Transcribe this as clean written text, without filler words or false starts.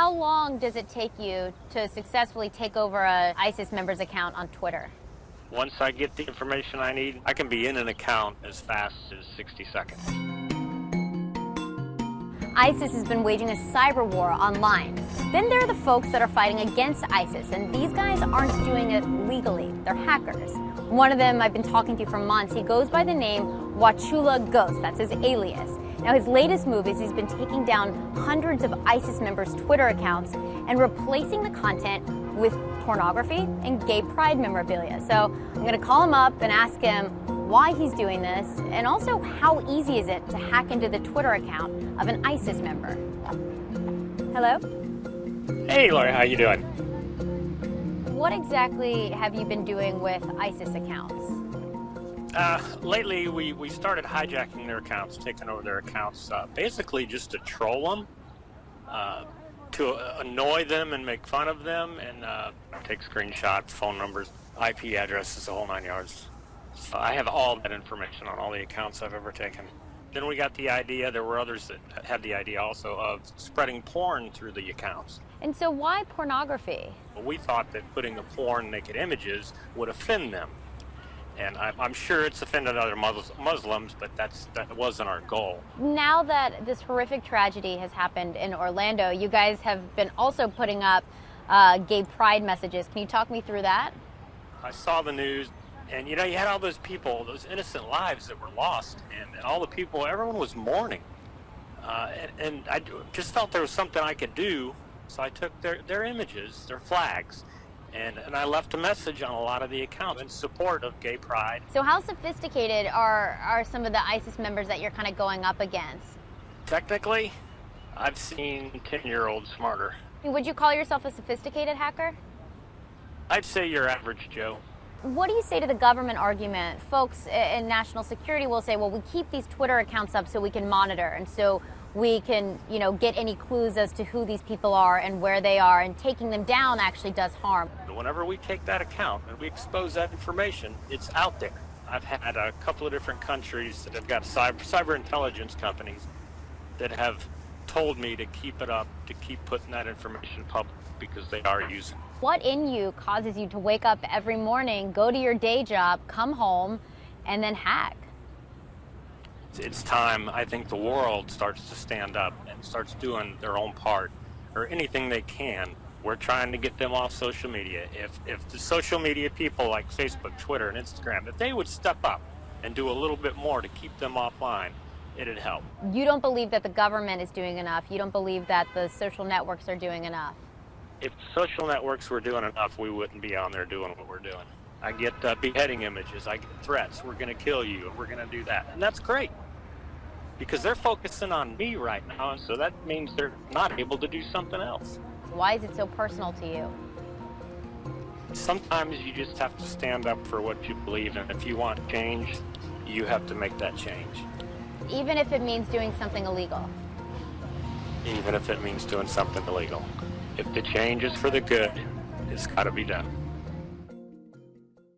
How long does it take you to successfully take over a ISIS member's account on Twitter? Once I get the information I need, I can be in an account as fast as 60 seconds. ISIS has been waging a cyber war online. Then there are the folks that are fighting against ISIS, and these guys aren't doing it legally. They're hackers. One of them I've been talking to for months. He goes by the name Wachula Ghost. That's his alias. Now, his latest move is he's been taking down hundreds of ISIS members' Twitter accounts and replacing the content with pornography and gay pride memorabilia. So I'm going to call him up and ask him why he's doing this, and also how easy is it to hack into the Twitter account of an ISIS member. Hello? Hey, Lori, how you doing? What exactly have you been doing with ISIS accounts? Lately, we started hijacking their accounts, taking over their accounts, basically just to troll them, to annoy them and make fun of them, and take screenshots, phone numbers, IP addresses, the whole 9 yards. So I have all that information on all the accounts I've ever taken. Then we got the idea, there were others that had the idea also, of spreading porn through the accounts. And so why pornography? We thought that putting the porn, naked images, would offend them. And I'm sure it's offended other Muslims, but that wasn't our goal. Now that this horrific tragedy has happened in Orlando, you guys have been also putting up gay pride messages. Can you talk me through that? I saw the news, and you had all those people, those innocent lives that were lost, and all the people, everyone was mourning. And I just felt there was something I could do, so I took their images, their flags, and I left a message on a lot of the accounts in support of gay pride. So how sophisticated are some of the ISIS members that you're kind of going up against? Technically, I've seen 10-year-olds smarter. Would you call yourself a sophisticated hacker? I'd say your average Joe. What do you say to the government argument? Folks in national security will say, well, we keep these Twitter accounts up so we can monitor, and so we can, get any clues as to who these people are and where they are, and taking them down actually does harm. Whenever we take that account and we expose that information, it's out there. I've had a couple of different countries that have got cyber intelligence companies that have told me to keep it up, to keep putting that information public, because they are using it. What in you causes you to wake up every morning, go to your day job, come home, and then hack? It's time, I think, the world starts to stand up and starts doing their own part, or anything they can. We're trying to get them off social media. If the social media people like Facebook, Twitter, and Instagram, if they would step up and do a little bit more to keep them offline, it'd help. You don't believe that the government is doing enough? You don't believe that the social networks are doing enough? If social networks were doing enough, we wouldn't be on there doing what we're doing. I get beheading images, I get threats, we're going to kill you, and we're going to do that. And that's great, because they're focusing on me right now, so that means they're not able to do something else. Why is it so personal to you? Sometimes you just have to stand up for what you believe in. If you want change, you have to make that change. Even if it means doing something illegal? Even if it means doing something illegal. If the change is for the good, it's got to be done.